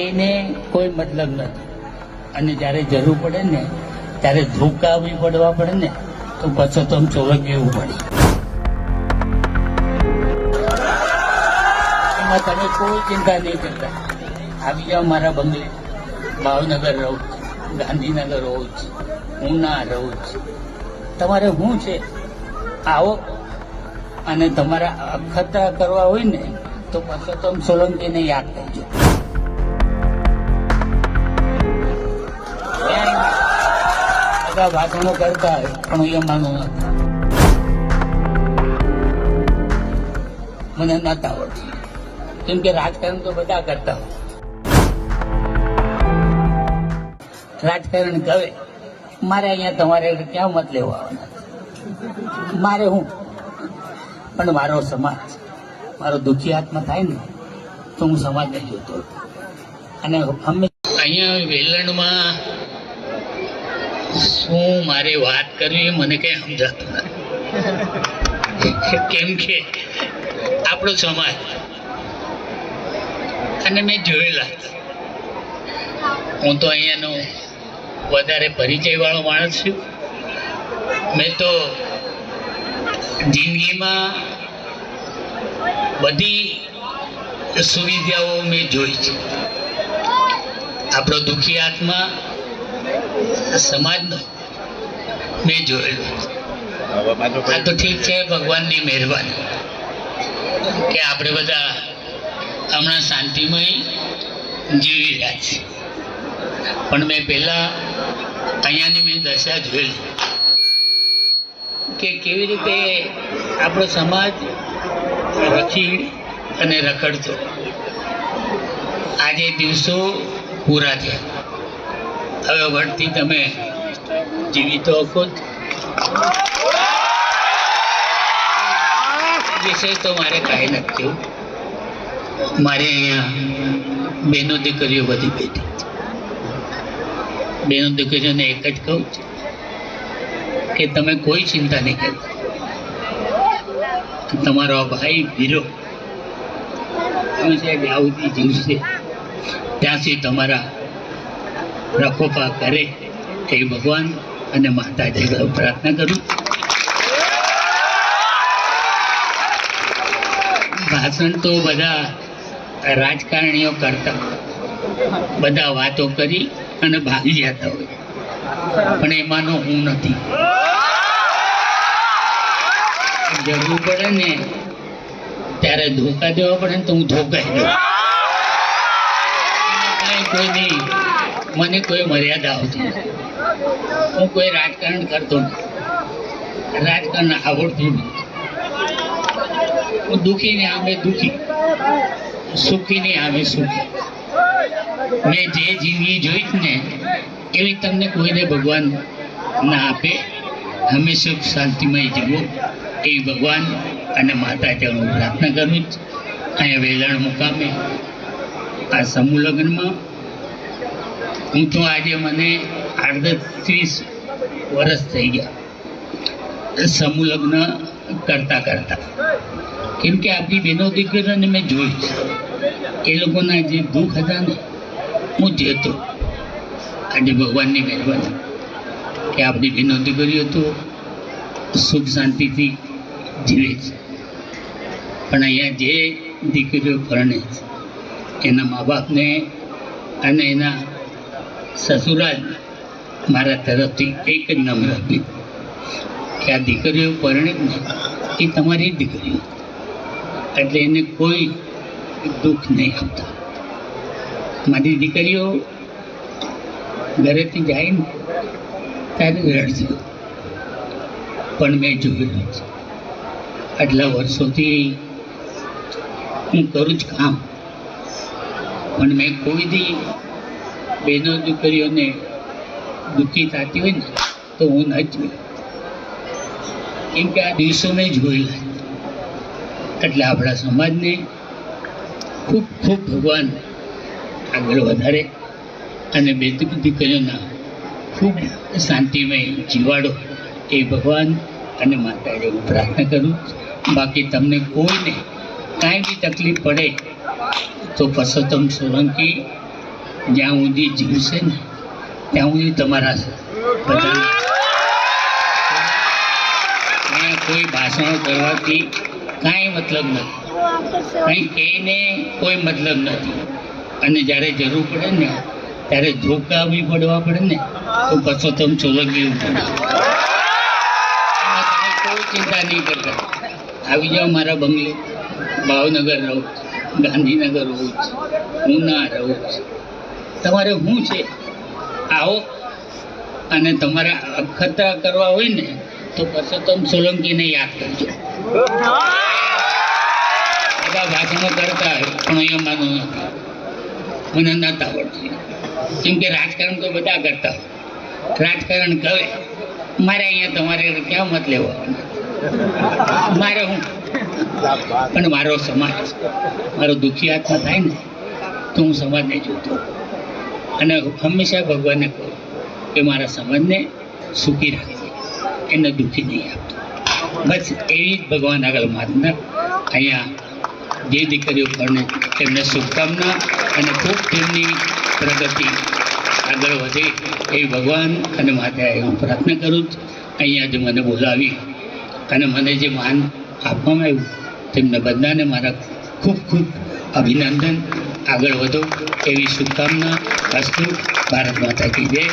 એને કોઈ મતલબ નથી. અને જ્યારે જરૂર પડે ને ત્યારે ધોકાવી પડવા પડે ને તો પછી તો ચોરગવું પડે. એમાં તમે કોઈ ચિંતા નહીં કરતા. આવી જાઓ મારા બંગલે. ભાવનગર રહું છું, ગાંધીનગર રહું છું, ઉના રહું છું. તમારે શું છે, આવો. અને તમારા અખતરા કરવા હોય ને તો પરસોત્તમ સોલંકીને યાદ કરજો. બધા ભાષણો કરતા હોય પણ હું એમાંનું નથી. મને નથી આવડતું. કેમ કે રાજકારણ તો બધા કરતા હોય. રાજકારણ કરે મારે અહીંયા તમારે ક્યાં મત લેવા આવવાના. મારે હું પણ મારો સમાજ, મારો દુઃખી આત્મા થાય ને તો હું સમાજને જોતો. અને અહીંયા વેલણમાં શું મારે વાત કરવી મને કઈ સમજાતું નથી. કેમ કે આપણો સમાજ અને મેં જોયેલા, હું તો અહીંયાનો વધારે પરિચય વાળો માણસ છું. મેં તો જિંદગીમાં બધી સુવિધાઓ મેં જોઈ છે. આપણો દુઃખી આત્મા સમાજનો મેં જોયેલો. આ તો ઠીક છે, ભગવાનની મહેરબાની કે આપણે બધા હમણાં શાંતિમય જીવી રહ્યા છીએ. પણ મેં પહેલા અહીંયાની મેં દશા જોયેલી કે કેવી રીતે આપણો સમાજ રખી અને રખડતો. આજે દિવસો પૂરા થયા. હવે વળતી તમે જીવિતો હકો. વિષય તો મારે કાંઈ નથી કેવું. મારે અહીંયા બહેનો દીકરીઓ બધી બેઠી. બહેનો દીકરીઓને એક જ કહું છું કે તમે કોઈ ચિંતા નહીં કરતા. તમારો ભાઈ વીરો જ્યાં સુધી જીવશે ત્યાં સુધી તમારા રખોપા કરે એ ભગવાન અને માતાજી પ્રાર્થના કરું. ભાષણ તો બધા રાજકારણીઓ કરતા, બધા વાતો કરી અને ભાગી જતા હોય, પણ એમાંનો હું નથી. જરૂર પડે ને ત્યારે ધોકા દેવા પડે ને તો હું ધોકાઈ દઉં. કોઈ નહીં, મને કોઈ મર્યાદા આવતી નથી. હું કોઈ રાજકારણ કરતો નથી, રાજકારણ આવડતું નથી. હું દુઃખીને આમે દુઃખી, સુખીને આમે સુખી. મેં જે જિંદગી જોઈ ને એવી તમને કોઈને ભગવાન ના આપે. હંમેશા સુખ શાંતિમય જીવો એ ભગવાન અને માતાજીનું પ્રાર્થના કરું જ. અહીંયા વેલણ મુકામે આ સમૂહ લગ્નમાં હું તો આજે મને 38 વર્ષ થઈ ગયા સમૂહ લગ્ન કરતા કરતા. કેમ કે આપણી બહેનો દીકરીઓને મેં જોઈ છે. એ લોકોના જે દુઃખ હતા ને હું જેતો. આજે ભગવાનની મહેરબાની કે આપણી બહેનો દીકરીઓ તો સુખ શાંતિથી જીવે છે. પણ અહીંયા જે દીકરીઓ પરણે છે એના મા બાપને અને એના સસુરાલ મારા તરફથી એક જ નમ્ર અપીલ કે આ દીકરીઓ પરણે ને એ તમારી દીકરીઓ, એટલે એને કોઈ દુઃખ નહીં આપતા. મારી દીકરીઓ ઘરેથી જાય ને ત્યારે રડતી, પણ મેં જોયેલું છે. આટલા વર્ષોથી હું કરું જ કામ, પણ મેં કોઈ દી બહેનો દીકરીઓને દુઃખી થતી હોય ને તો હું ન જોયું. કેમ કે આ દિવસો મેં જોયેલા. એટલે આપણા સમાજને ખૂબ ખૂબ ભગવાન આગળ વધારે અને બે દીકરીઓના ખૂબ શાંતિમય જીવાડો એ ભગવાન અને માતાજી હું પ્રાર્થના કરું. બાકી તમને કોઈને કાંઈ બી તકલીફ પડે તો પરસોત્તમ સોલંકી જ્યાં સુધી જીવશે ને ત્યાં સુધી તમારા બધાના કોઈ ભાષણો કરવાથી કાંઈ મતલબ નથી, કંઈ કહીને કોઈ મતલબ નથી. અને જ્યારે જરૂર પડે ને ત્યારે ધોકા બી પડવા પડે ને તો પરસોત્તમ સોલંકી પડે. કોઈ ચિંતા નહીં કરતા, આવી જાઓ મારા બંગલે. ભાવનગર રહું, ગાંધીનગર રહું છું, ઉના રહું છું. તમારે શું છે, આવો. અને તમારે અખતરા કરવા હોય ને તો પરસોત્તમ સોલંકીને યાદ કરજો. બધા ભાષણો કરતા હોય પણ અહીંયા માનું નથી, મને નથી આવડતું. કેમ કે રાજકારણ તો બધા કરતા હોય, રાજકારણ કહે મારે અહીંયા તમારે ક્યાં મત લેવો, મારે હું. પણ મારો સમાજ, મારો દુઃખી આત્મા થાય ને તો હું સમાજને જોતો અને હંમેશા ભગવાનને કહું કે મારા સમાજને સુખી રાખજે, એને દુઃખી નહીં આપતો. બસ એવી જ ભગવાન આગળ માગના. અહીંયા જે દીકરીઓ પરણે તેમને શુભકામના અને ખૂબ તેમની પ્રગતિ આગળ વધે એવી ભગવાન અને માતાએ હું પ્રાર્થના કરું છું. અહીંયા જે મને બોલાવી અને મને જે માન આપવામાં આવ્યું તેમને બધાને મારા ખૂબ ખૂબ અભિનંદન. આગળ વધો એવી શુભકામના. અસ્તુ. ભારત માતા કી જય.